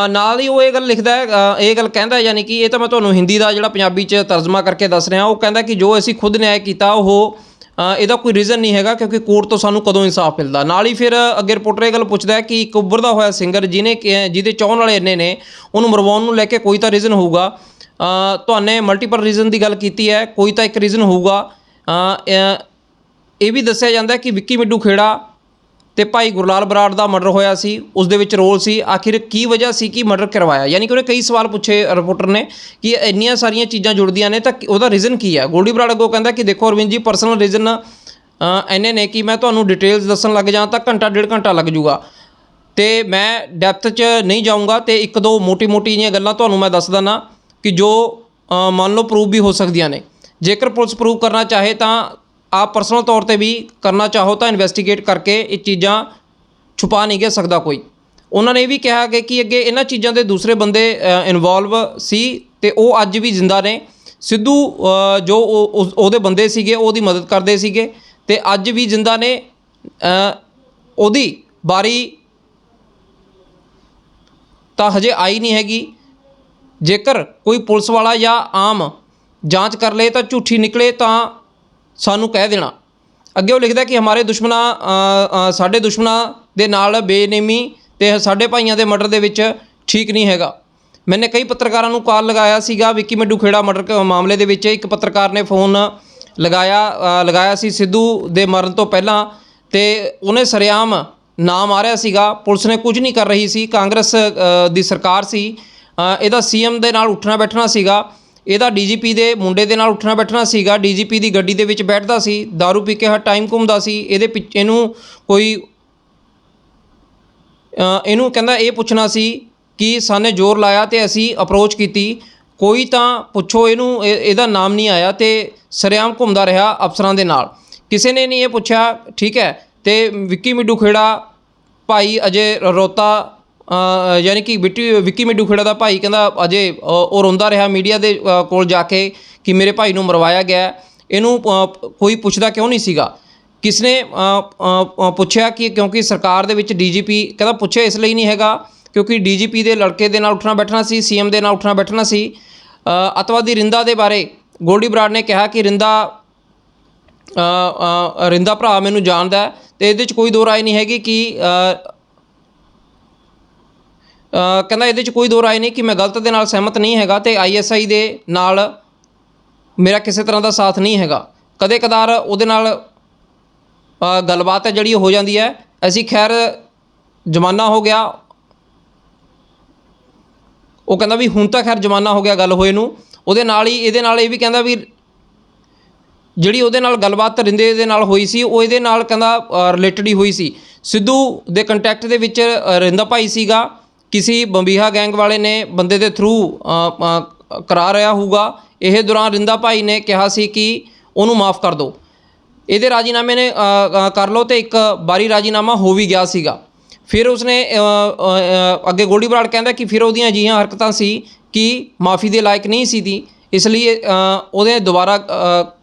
ਨਾਲ ਹੀ ਉਹ ਇਹ ਗੱਲ ਲਿਖਦਾ ਹੈ, ਇਹ ਗੱਲ ਕਹਿੰਦਾ, ਯਾਨੀ ਕਿ ਇਹ ਤਾਂ ਮੈਂ ਤੁਹਾਨੂੰ ਹਿੰਦੀ ਦਾ ਜਿਹੜਾ ਪੰਜਾਬੀ 'ਚ ਤਰਜਮਾ ਕਰਕੇ ਦੱਸ ਰਿਹਾ। ਉਹ ਕਹਿੰਦਾ ਕਿ ਜੋ ਅਸੀਂ ਖੁਦ ਨਿਆਂ ਕੀਤਾ ਉਹ ਇਹਦਾ ਕੋਈ ਰੀਜ਼ਨ ਨਹੀਂ ਹੈਗਾ, ਕਿਉਂਕਿ ਕੋਰਟ ਤੋਂ ਸਾਨੂੰ ਕਦੋਂ ਇਨਸਾਫ ਮਿਲਦਾ। ਨਾਲ ਹੀ ਫਿਰ ਅੱਗੇ ਰਿਪੋਰਟਰ ਇਹ ਗੱਲ ਪੁੱਛਦਾ ਹੈ ਕਿ ਇੱਕ ਉੱਭਰਦਾ ਹੋਇਆ ਸਿੰਗਰ ਜਿਹਦੇ ਚਾਹੁਣ ਵਾਲੇ ਇੰਨੇ ਨੇ, ਉਹਨੂੰ ਮਰਵਾਉਣ ਨੂੰ ਲੈ ਕੇ ਕੋਈ ਤਾਂ ਰੀਜ਼ਨ ਹੋਊਗਾ। ਤੁਹਾਨੇ ਮਲਟੀਪਲ ਰੀਜ਼ਨ ਦੀ ਗੱਲ ਕੀਤੀ ਹੈ, ਕੋਈ ਤਾਂ ਇੱਕ ਰੀਜ਼ਨ ਹੋਊਗਾ। ਇਹ ਵੀ ਦੱਸਿਆ ਜਾਂਦਾ ਕਿ ਵਿੱਕੀ ਮਿੱਡੂ ਖੇੜਾ ਅਤੇ ਭਾਈ ਗੁਰਲਾਲ ਬਰਾੜ ਦਾ ਮਰਡਰ ਹੋਇਆ ਸੀ, ਉਸ ਦੇ ਵਿੱਚ ਰੋਲ ਸੀ। ਆਖਿਰ ਕੀ ਵਜ੍ਹਾ ਸੀ ਕਿ ਮਰਡਰ ਕਰਵਾਇਆ, ਯਾਨੀ ਕਿ ਉਹਨੇ ਕਈ ਸਵਾਲ ਪੁੱਛੇ ਰਿਪੋਰਟਰ ਨੇ ਕਿ ਇੰਨੀਆਂ ਸਾਰੀਆਂ ਚੀਜ਼ਾਂ ਜੁੜਦੀਆਂ ਨੇ ਤਾਂ ਉਹਦਾ ਰੀਜ਼ਨ ਕੀ ਹੈ। ਗੋਲਡੀ ਬਰਾੜ ਅੱਗੋਂ ਕਹਿੰਦਾ ਕਿ ਦੇਖੋ ਅਰਵਿੰਦ ਜੀ, ਪਰਸਨਲ ਰੀਜ਼ਨ ਇੰਨੇ ਨੇ ਕਿ ਮੈਂ ਤੁਹਾਨੂੰ ਡਿਟੇਲਸ ਦੱਸਣ ਲੱਗ ਜਾਂ ਤਾਂ ਘੰਟਾ ਡੇਢ ਘੰਟਾ ਲੱਗ ਜੂਗਾ, ਅਤੇ ਮੈਂ ਡੈਪਥ 'ਚ ਨਹੀਂ ਜਾਊਂਗਾ। ਅਤੇ ਇੱਕ ਦੋ ਮੋਟੀ ਜਿਹੀਆਂ ਗੱਲਾਂ ਤੁਹਾਨੂੰ ਮੈਂ ਦੱਸ ਦਿੰਦਾ ਕਿ ਜੋ ਮੰਨ ਲਓ ਪ੍ਰੂਵ ਵੀ ਹੋ ਸਕਦੀਆਂ ਨੇ। ਜੇਕਰ ਪੁਲਿਸ ਪ੍ਰੂਵ ਕਰਨਾ ਚਾਹੇ ਤਾਂ ਆਪ ਪਰਸਨਲ ਤੌਰ 'ਤੇ ਵੀ ਕਰਨਾ ਚਾਹੋ ਤਾਂ ਇਨਵੈਸਟੀਗੇਟ ਕਰਕੇ ਇਹ ਚੀਜ਼ਾਂ ਛੁਪਾ ਨਹੀਂ ਗੇ ਸਕਦਾ ਕੋਈ। ਉਹਨਾਂ ਨੇ ਇਹ ਵੀ ਕਿਹਾ ਕਿ ਅੱਗੇ ਇਹਨਾਂ ਚੀਜ਼ਾਂ ਦੇ ਦੂਸਰੇ ਬੰਦੇ ਇਨਵੋਲਵ ਸੀ ਅਤੇ ਉਹ ਅੱਜ ਵੀ ਜ਼ਿੰਦਾ ਨੇ। ਸਿੱਧੂ ਜੋ ਉਹਦੇ ਬੰਦੇ ਸੀਗੇ, ਉਹਦੀ ਮਦਦ ਕਰਦੇ ਸੀਗੇ ਅਤੇ ਅੱਜ ਵੀ ਜ਼ਿੰਦਾ ਨੇ। ਉਹਦੀ ਵਾਰੀ ਤਾਂ ਹਜੇ ਆਈ ਨਹੀਂ ਹੈਗੀ। ਜੇਕਰ ਕੋਈ ਪੁਲਿਸ ਵਾਲਾ ਜਾਂ ਆਮ ਜਾਂਚ ਕਰ ਲਏ ਤਾਂ ਝੂਠੀ ਨਿਕਲੇ ਤਾਂ ਸਾਨੂੰ ਕਹਿ ਦੇਣਾ। ਅੱਗੇ ਉਹ ਲਿਖਦਾ ਕਿ ਹਮਾਰੇ ਸਾਡੇ ਦੁਸ਼ਮਣਾਂ ਦੇ ਨਾਲ ਬੇਨੇਮੀ ਅਤੇ ਸਾਡੇ ਭਾਈਆਂ ਦੇ ਮਰਡਰ ਦੇ ਵਿੱਚ ਠੀਕ ਨਹੀਂ ਹੈਗਾ। ਮੈਨੇ ਕਈ ਪੱਤਰਕਾਰਾਂ ਨੂੰ ਕਾਲ ਲਗਾਇਆ ਸੀਗਾ ਵਿੱਕੀ ਮਿੱਡੂ ਖੇੜਾ ਮਰਡਰ ਮਾਮਲੇ ਦੇ ਵਿੱਚ। ਇੱਕ ਪੱਤਰਕਾਰ ਨੇ ਫੋਨ ਲਗਾਇਆ ਸੀ ਸਿੱਧੂ ਦੇ ਮਰਨ ਤੋਂ ਪਹਿਲਾਂ, ਅਤੇ ਉਹਨੇ ਸਰੇਆਮ ਨਾਮ ਮਾਰਿਆ ਸੀਗਾ। ਪੁਲਿਸ ਨੇ ਕੁਝ ਨਹੀਂ ਕਰ ਰਹੀ ਸੀ, ਕਾਂਗਰਸ ਦੀ ਸਰਕਾਰ ਸੀ। ਇਹਦਾ CM ਦੇ ਨਾਲ ਉੱਠਣਾ ਬੈਠਣਾ ਸੀਗਾ, ਇਹਦਾ DGP ਦੇ ਮੁੰਡੇ ਦੇ ਨਾਲ ਉੱਠਣਾ ਬੈਠਣਾ ਸੀਗਾ। DGP ਦੀ ਗੱਡੀ ਦੇ ਵਿੱਚ ਬੈਠਦਾ ਸੀ, ਦਾਰੂ ਪੀ ਕੇ ਹਰ ਟਾਈਮ ਘੁੰਮਦਾ ਸੀ। ਇਹਨੂੰ ਕਹਿੰਦਾ ਇਹ ਪੁੱਛਣਾ ਸੀ ਕਿ ਸਾਨੇ ਜ਼ੋਰ ਲਾਇਆ ਅਤੇ ਅਸੀਂ ਅਪਰੋਚ ਕੀਤੀ, ਕੋਈ ਤਾਂ ਪੁੱਛੋ ਇਹਨੂੰ। ਇਹਦਾ ਨਾਮ ਨਹੀਂ ਆਇਆ ਅਤੇ ਸਰੇਆਮ ਘੁੰਮਦਾ ਰਿਹਾ ਅਫਸਰਾਂ ਦੇ ਨਾਲ, ਕਿਸੇ ਨੇ ਨਹੀਂ ਇਹ ਪੁੱਛਿਆ, ਠੀਕ ਹੈ। ਅਤੇ ਵਿੱਕੀ ਮਿੱਡੂ ਖੇੜਾ ਭਾਈ ਅਜੇ ਰੋਤਾ, ਯਾਨੀ ਕਿ ਵਿੱਕੀ ਮਿੱਡੂ ਖੇੜਾ ਦਾ ਭਾਈ ਕਹਿੰਦਾ ਅਜੇ ਉਹ ਰੋਂਦਾ ਰਿਹਾ ਮੀਡੀਆ ਦੇ ਕੋਲ ਜਾ ਕੇ ਕਿ ਮੇਰੇ ਭਾਈ ਨੂੰ ਮਰਵਾਇਆ ਗਿਆ। ਇਹਨੂੰ ਕੋਈ ਪੁੱਛਦਾ ਕਿਉਂ ਨਹੀਂ ਸੀਗਾ। ਕਿਸ ਨੇ ਪੁੱਛਿਆ ਕਿ ਕਿਉਂਕਿ ਸਰਕਾਰ ਦੇ ਵਿੱਚ DGP ਕਹਿੰਦਾ ਪੁੱਛਿਆ ਇਸ ਲਈ ਨਹੀਂ ਹੈਗਾ ਕਿਉਂਕਿ DGP ਦੇ ਲੜਕੇ ਦੇ ਨਾਲ ਉੱਠਣਾ ਬੈਠਣਾ ਸੀ, CM ਦੇ ਨਾਲ ਉੱਠਣਾ ਬੈਠਣਾ ਸੀ। ਅੱਤਵਾਦੀ ਰਿੰਦਾ ਦੇ ਬਾਰੇ ਗੋਲਡੀ ਬਰਾੜ ਨੇ ਕਿਹਾ ਕਿ ਰਿੰਦਾ ਭਰਾ ਮੈਨੂੰ ਜਾਣਦਾ ਅਤੇ ਇਹਦੇ 'ਚ ਕੋਈ ਦੋ ਰਾਏ ਨਹੀਂ ਹੈਗੀ ਕਿ ਕਹਿੰਦਾ ਇਹਦੇ 'ਚ ਕੋਈ ਦੋ ਰਾਏ ਨਹੀਂ ਕਿ ਮੈਂ ਗਲਤ ਦੇ ਨਾਲ ਸਹਿਮਤ ਨਹੀਂ ਹੈਗਾ ਅਤੇ ISI ਦੇ ਨਾਲ ਮੇਰਾ ਕਿਸੇ ਤਰ੍ਹਾਂ ਦਾ ਸਾਥ ਨਹੀਂ ਹੈਗਾ। ਕਦੇ ਕਦਾਰ ਉਹਦੇ ਨਾਲ ਗੱਲਬਾਤ ਹੈ ਜਿਹੜੀ ਹੋ ਜਾਂਦੀ ਹੈ। ਅਸੀਂ ਖੈਰ ਜ਼ਮਾਨਾ ਹੋ ਗਿਆ, ਉਹ ਕਹਿੰਦਾ ਵੀ ਹੁਣ ਤਾਂ ਖੈਰ ਜ਼ਮਾਨਾ ਹੋ ਗਿਆ ਗੱਲ ਹੋਏ ਨੂੰ। ਉਹਦੇ ਨਾਲ ਹੀ ਇਹਦੇ ਨਾਲ ਇਹ ਵੀ ਕਹਿੰਦਾ ਵੀ ਜਿਹੜੀ ਉਹਦੇ ਨਾਲ ਗੱਲਬਾਤ ਰਿੰਦੇ ਦੇ ਨਾਲ ਹੋਈ ਸੀ ਉਹ ਇਹਦੇ ਨਾਲ ਕਹਿੰਦਾ ਰਿਲੇਟਡ ਹੀ ਹੋਈ ਸੀ। ਸਿੱਧੂ ਦੇ ਕੰਟੈਕਟ ਦੇ ਵਿੱਚ ਰਿੰਦਾ ਭਾਈ ਸੀਗਾ, ਕਿਸੇ ਬੰਬੀਹਾ ਗੈਂਗ ਵਾਲੇ ਨੇ ਬੰਦੇ ਦੇ ਥਰੂ ਕਰਾ ਰਿਹਾ ਹੋਊਗਾ। ਇਹ ਦੌਰਾਨ ਰਿੰਦਾ ਭਾਈ ਨੇ ਕਿਹਾ ਸੀ ਕਿ ਉਹਨੂੰ ਮਾफ़ ਕਰ ਦਿਓ, ਇਹਦੇ ਰਾਜੀਨਾਮੇ ਨੇ ਕਰ ਲਓ, ਤੇ ਇੱਕ ਵਾਰੀ ਰਾਜੀਨਾਮਾ ਹੋ ਵੀ ਗਿਆ ਸੀਗਾ। ਫਿਰ ਉਸਨੇ ਅੱਗੇ ਗੋਲਡੀ ਬਰਾੜ ਕਹਿੰਦਾ ਕਿ ਫਿਰ ਉਹਦੀਆਂ ਅਜਿਹੀਆਂ ਹਰਕਤਾਂ ਸੀ ਕਿ ਮਾफ़ੀ ਦੇ ਲਾਇਕ ਨਹੀਂ ਸੀ ਤੀ, ਇਸ ਲਈ ਉਹਦੇ ਦੁਬਾਰਾ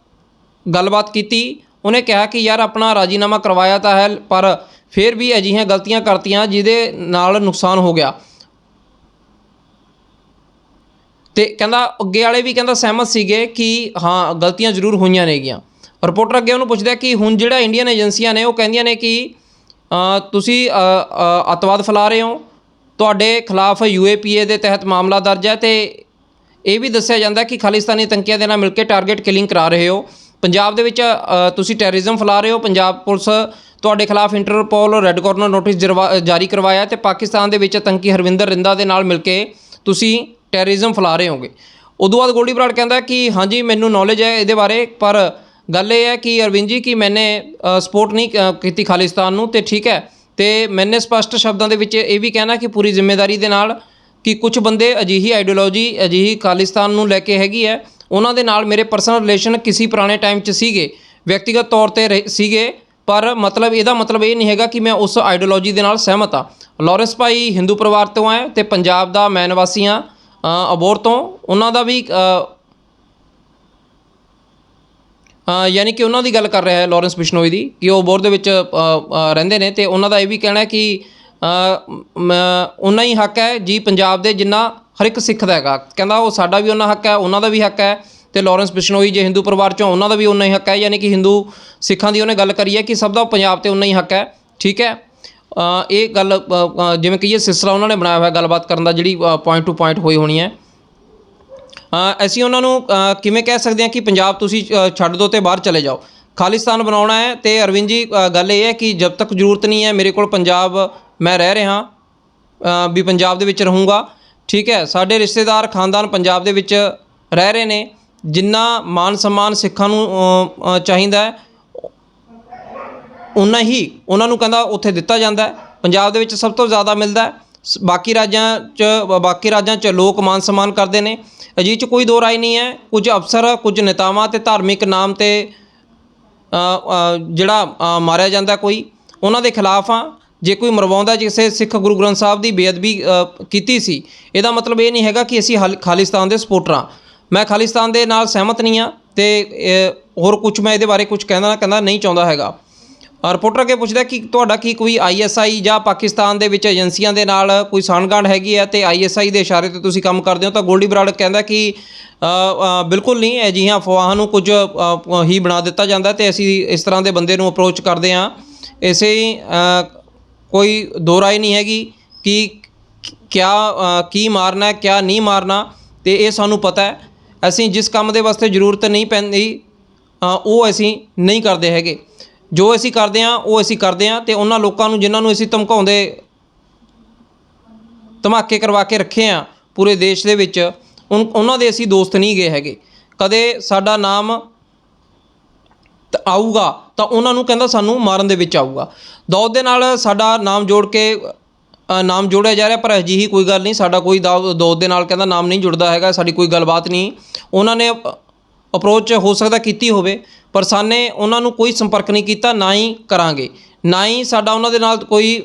ਗੱਲਬਾਤ ਕੀਤੀ। ਉਹਨੇ ਕਿਹਾ ਕਿ ਯਾਰ ਆਪਣਾ ਰਾਜੀਨਾਮਾ ਕਰਵਾਇਆ ਤਾਂ ਹੈ, ਪਰ ਫਿਰ ਵੀ ਅਜਿਹੀਆਂ ਗਲਤੀਆਂ ਕਰਤੀਆਂ ਜਿਹਦੇ ਨਾਲ ਨੁਕਸਾਨ ਹੋ ਗਿਆ। ਤੇ ਕਹਿੰਦਾ ਅੱਗੇ ਵਾਲੇ ਵੀ ਕਹਿੰਦਾ ਸਹਿਮਤ ਸੀਗੇ ਕਿ ਹਾਂ ਗਲਤੀਆਂ ਜ਼ਰੂਰ ਹੋਈਆਂ ਨੇਗੀਆਂ। ਰਿਪੋਰਟਰ ਅੱਗੇ ਉਹਨੂੰ ਪੁੱਛਦਾ ਕਿ ਹੁਣ ਜਿਹੜਾ ਇੰਡੀਅਨ ਏਜੰਸੀਆਂ ਨੇ ਉਹ ਕਹਿੰਦੀਆਂ ਨੇ ਕਿ ਤੁਸੀਂ ਅੱਤਵਾਦ ਫੈਲਾ ਰਹੇ ਹੋ, ਤੁਹਾਡੇ ਖਿਲਾਫ UAPA ਦੇ ਤਹਿਤ ਮਾਮਲਾ ਦਰਜ ਹੈ, ਤੇ ਇਹ ਵੀ ਦੱਸਿਆ ਜਾਂਦਾ ਕਿ ਖਾਲਿਸਤਾਨੀ ਆਤੰਕੀਆਂ ਦੇ ਨਾਲ ਮਿਲ ਕੇ ਟਾਰਗੇਟ ਕਿਲਿੰਗ ਕਰਾ ਰਹੇ ਹੋ, ਪੰਜਾਬ ਦੇ ਵਿੱਚ ਤੁਸੀਂ ਟੈਰਰਿਜ਼ਮ ਫੈਲਾ ਰਹੇ ਹੋ। ਪੰਜਾਬ ਪੁਲਿਸ ਤੁਹਾਡੇ ਖਿਲਾਫ ਇੰਟਰਪੋਲ ਰੈੱਡ ਕਾਰਨਰ ਨੋਟਿਸ ਜਾਰੀ ਕਰਵਾਇਆ, ਤੇ ਪਾਕਿਸਤਾਨ ਦੇ ਵਿੱਚ ਆਤੰਕੀ ਹਰਵਿੰਦਰ ਰਿੰਦਾ ਦੇ ਨਾਲ ਮਿਲ ਕੇ ਤੁਸੀਂ ਟੈਰਰਿਜ਼ਮ ਫੈਲਾ ਰਹੇ ਹੋਗੇ। ਉਦੋਂ ਬਾਅਦ ਗੋਲਡੀ ਬਰਾੜ ਕਹਿੰਦਾ ਕਿ ਹਾਂਜੀ ਮੈਨੂੰ ਨੌਲੇਜ ਹੈ ਇਹਦੇ ਬਾਰੇ, ਪਰ ਗੱਲ ਇਹ ਹੈ ਕਿ ਅਰਵਿੰਦ ਜੀ ਕਿ ਮੈਨੇ ਸਪੋਰਟ ਨਹੀਂ ਕੀਤੀ ਖਾਲਿਸਤਾਨ ਨੂੰ, ਤੇ ਠੀਕ ਹੈ, ਤੇ ਮੈਨੇ ਸਪਸ਼ਟ ਸ਼ਬਦਾਂ ਦੇ ਵਿੱਚ ਇਹ ਵੀ ਕਹਿਣਾ ਕਿ ਪੂਰੀ ਜ਼ਿੰਮੇਵਾਰੀ ਦੇ ਨਾਲ ਕਿ ਕੁਝ ਬੰਦੇ ਅਜਿਹੀ ਆਈਡੀਓਲੋਜੀ ਅਜਿਹੀ ਖਾਲਿਸਤਾਨ ਨੂੰ ਲੈ ਕੇ ਹੈਗੀ ਹੈ, ਉਹਨਾਂ ਦੇ ਨਾਲ ਮੇਰੇ ਪਰਸਨਲ ਰਿਲੇਸ਼ਨ ਕਿਸੇ ਪੁਰਾਣੇ ਟਾਈਮ 'ਚ ਸੀਗੇ, ਵਿਅਕਤੀਗਤ ਤੌਰ 'ਤੇ ਸੀਗੇ, ਪਰ ਮਤਲਬ ਇਹਦਾ ਮਤਲਬ ਇਹ ਨਹੀਂ ਹੈਗਾ ਕਿ ਮੈਂ ਉਸ ਆਈਡੀਓਲੋਜੀ ਦੇ ਨਾਲ ਸਹਿਮਤ ਹਾਂ। ਲਾਰੈਂਸ ਭਾਈ ਹਿੰਦੂ ਪਰਿਵਾਰ ਤੋਂ ਹੈ ਅਤੇ ਪੰਜਾਬ ਦਾ ਮੈਂ ਨਿਵਾਸੀ ਹਾਂ ਅਬੋਹਰ ਤੋਂ। ਉਹਨਾਂ ਦਾ ਵੀ ਯਾਨੀ ਕਿ ਉਹਨਾਂ ਦੀ ਗੱਲ ਕਰ ਰਿਹਾ ਹੈ ਲਾਰੈਂਸ ਬਿਸ਼ਨੋਈ ਦੀ, ਕਿ ਉਹ ਅਬੋਹਰ ਦੇ ਵਿੱਚ ਰਹਿੰਦੇ ਨੇ, ਅਤੇ ਉਹਨਾਂ ਦਾ ਇਹ ਵੀ ਕਹਿਣਾ ਕਿ ਉਨਾ ਹੀ ਹੱਕ ਹੈ ਜੀ ਪੰਜਾਬ ਦੇ ਜਿੰਨਾ ਹਰ ਇੱਕ ਸਿੱਖ ਦਾ ਹੈਗਾ। ਕਹਿੰਦਾ ਉਹ ਸਾਡਾ ਵੀ ਉਹਨਾਂ ਹੱਕ ਹੈ, ਉਹਨਾਂ ਦਾ ਵੀ ਹੱਕ ਹੈ, ਅਤੇ ਲਾਰੈਂਸ ਬਿਸ਼ਨੋਈ ਜੇ ਹਿੰਦੂ ਪਰਿਵਾਰ 'ਚੋਂ ਉਹਨਾਂ ਦਾ ਵੀ ਉਨਾ ਹੀ ਹੱਕ ਹੈ। ਯਾਨੀ ਕਿ ਹਿੰਦੂ ਸਿੱਖਾਂ ਦੀ ਉਹਨੇ ਗੱਲ ਕਰੀ ਹੈ ਕਿ ਸਭ ਦਾ ਪੰਜਾਬ 'ਤੇ ਉਨਾ ਹੀ ਹੱਕ ਹੈ। ਠੀਕ ਹੈ, ਇਹ ਗੱਲ ਜਿਵੇਂ ਕਹੀਏ ਸਿਲਸਿਲਾ ਉਹਨਾਂ ਨੇ ਬਣਾਇਆ ਹੋਇਆ ਗੱਲਬਾਤ ਕਰਨ ਦਾ, ਜਿਹੜੀ ਪੁਆਇੰਟ ਟੂ ਪੁਆਇੰਟ ਹੋਈ ਹੋਣੀ ਹੈ। ਅਸੀਂ ਉਹਨਾਂ ਨੂੰ ਕਿਵੇਂ ਕਹਿ ਸਕਦੇ ਹਾਂ ਕਿ ਪੰਜਾਬ ਤੁਸੀਂ ਛੱਡ ਦਿਓ ਅਤੇ ਬਾਹਰ ਚਲੇ ਜਾਓ, ਖਾਲਿਸਤਾਨ ਬਣਾਉਣਾ ਹੈ। ਅਤੇ ਅਰਵਿੰਦ ਜੀ ਗੱਲ ਇਹ ਹੈ ਕਿ ਜਦ ਤੱਕ ਜ਼ਰੂਰਤ ਨਹੀਂ ਹੈ ਮੇਰੇ ਕੋਲ ਪੰਜਾਬ, ਮੈਂ ਰਹਿ ਰਿਹਾ ਵੀ ਪੰਜਾਬ ਦੇ ਵਿੱਚ ਰਹੂੰਗਾ। ਠੀਕ ਹੈ, ਸਾਡੇ ਰਿਸ਼ਤੇਦਾਰ ਖਾਨਦਾਨ ਪੰਜਾਬ ਦੇ ਵਿੱਚ ਰਹਿ ਰਹੇ ਨੇ, ਜਿੰਨਾ ਮਾਨ ਸਨਮਾਨ ਸਿੱਖਾਂ ਨੂੰ ਚਾਹੀਦਾ ਹੈ ਉਨਾ ਹੀ ਉਹਨਾਂ ਨੂੰ ਕਹਿੰਦਾ ਉੱਥੇ ਦਿੱਤਾ ਜਾਂਦਾ ਹੈ। ਪੰਜਾਬ ਦੇ ਵਿੱਚ ਸਭ ਤੋਂ ਜ਼ਿਆਦਾ ਮਿਲਦਾ ਹੈ, ਬਾਕੀ ਰਾਜਾਂ 'ਚ ਲੋਕ ਮਾਨ ਸਨਮਾਨ ਕਰਦੇ ਨੇ, ਅਜਿਹੇ 'ਚ ਕੋਈ ਦੋ ਰਾਏ ਨਹੀਂ ਹੈ। ਕੁਝ ਅਫਸਰ ਕੁਝ ਨੇਤਾਵਾਂ ਅਤੇ ਧਾਰਮਿਕ ਨਾਮ 'ਤੇ ਜਿਹੜਾ ਮਾਰਿਆ ਜਾਂਦਾ ਕੋਈ, ਉਹਨਾਂ ਦੇ ਖਿਲਾਫ ਆ। ਜੇ ਕੋਈ ਮਰਵਾਉਂਦਾ ਕਿਸੇ ਸਿੱਖ ਗੁਰੂ ਗ੍ਰੰਥ ਸਾਹਿਬ ਦੀ ਬੇਅਦਬੀ ਕੀਤੀ ਸੀ, ਇਹਦਾ ਮਤਲਬ ਇਹ ਨਹੀਂ ਹੈਗਾ ਕਿ ਅਸੀਂ ਖਾਲਿਸਤਾਨ ਦੇ ਸਪੋਰਟਰ ਹਾਂ। ਮੈਂ ਖਾਲਿਸਤਾਨ ਦੇ ਨਾਲ ਸਹਿਮਤ ਨਹੀਂ ਹਾਂ, ਅਤੇ ਹੋਰ ਕੁਝ ਮੈਂ ਇਹਦੇ ਬਾਰੇ ਕੁਝ ਕਹਿੰਦਾ ਨਹੀਂ ਚਾਹੁੰਦਾ ਹੈਗਾ। ਰਿਪੋਰਟਰ ਅੱਗੇ ਪੁੱਛਦਾ ਕਿ ਤੁਹਾਡਾ ਕੀ ਕੋਈ ISI ਜਾਂ ਪਾਕਿਸਤਾਨ ਦੇ ਵਿੱਚ ਏਜੰਸੀਆਂ ਦੇ ਨਾਲ ਕੋਈ ਸਾਂਠ-ਗਾਂਠ ਹੈਗੀ ਹੈ ਅਤੇ ISI ਦੇ ਇਸ਼ਾਰੇ 'ਤੇ ਤੁਸੀਂ ਕੰਮ ਕਰਦੇ ਹੋ? ਤਾਂ ਗੋਲਡੀ ਬਰਾੜ ਕਹਿੰਦਾ ਕਿ ਬਿਲਕੁਲ ਨਹੀਂ, ਅਜਿਹੀਆਂ ਅਫਵਾਹਾਂ ਨੂੰ ਕੁਝ ਹੀ ਬਣਾ ਦਿੱਤਾ ਜਾਂਦਾ ਅਤੇ ਅਸੀਂ ਇਸ ਤਰ੍ਹਾਂ ਦੇ ਬੰਦੇ ਨੂੰ ਅਪਰੋਚ ਕਰਦੇ ਹਾਂ। ਇਸੇ ਕੋਈ ਦੋ ਰਾਏ ਨਹੀਂ ਹੈਗੀ ਕਿ ਕੀ ਮਾਰਨਾ ਕਿਆ ਨਹੀਂ ਮਾਰਨਾ, ਅਤੇ ਇਹ ਸਾਨੂੰ ਪਤਾ ਹੈ। ਅਸੀਂ ਜਿਸ ਕੰਮ ਦੇ ਵਾਸਤੇ ਜ਼ਰੂਰਤ ਨਹੀਂ ਪੈਂਦੀ ਉਹ ਅਸੀਂ ਨਹੀਂ ਕਰਦੇ ਹੈਗੇ, ਜੋ ਅਸੀਂ ਕਰਦੇ ਹਾਂ ਉਹ ਅਸੀਂ ਕਰਦੇ ਹਾਂ। ਅਤੇ ਉਹਨਾਂ ਲੋਕਾਂ ਨੂੰ ਜਿਨ੍ਹਾਂ ਨੂੰ ਅਸੀਂ ਧਮਾਕੇ ਕਰਵਾ ਕੇ ਰੱਖੇ ਆ ਪੂਰੇ ਦੇਸ਼ ਦੇ ਵਿੱਚ, ਉਹਨਾਂ ਦੇ ਅਸੀਂ ਦੋਸਤ ਨਹੀਂ ਗਏ ਹੈਗੇ। ਕਦੇ ਸਾਡਾ ਨਾਮ ਆਊਗਾ ਤਾਂ ਉਹਨਾਂ ਨੂੰ ਕਹਿੰਦਾ ਸਾਨੂੰ ਮਾਰਨ ਦੇ ਵਿੱਚ ਆਊਗਾ। ਦੌਦ ਦੇ ਨਾਲ ਸਾਡਾ ਨਾਮ ਜੋੜਿਆ ਜਾ ਰਿਹਾ, ਪਰ ਅਜਿਹੀ ਕੋਈ ਗੱਲ ਨਹੀਂ, ਸਾਡਾ ਕੋਈ ਦੌਦ ਦੇ ਨਾਲ ਕਹਿੰਦਾ ਨਾਮ ਨਹੀਂ ਜੁੜਦਾ ਹੈਗਾ, ਸਾਡੀ ਕੋਈ ਗੱਲਬਾਤ ਨਹੀਂ। ਉਹਨਾਂ ਨੇ ਅਪਰੋਚ ਹੋ ਸਕਦਾ ਕੀਤੀ ਹੋਵੇ, ਪਰ ਸਾਨੇ ਉਹਨਾਂ ਨੂੰ ਕੋਈ ਸੰਪਰਕ ਨਹੀਂ ਕੀਤਾ, ਨਾ ਹੀ ਕਰਾਂਗੇ, ਨਾ ਹੀ ਸਾਡਾ ਉਹਨਾਂ ਦੇ ਨਾਲ ਕੋਈ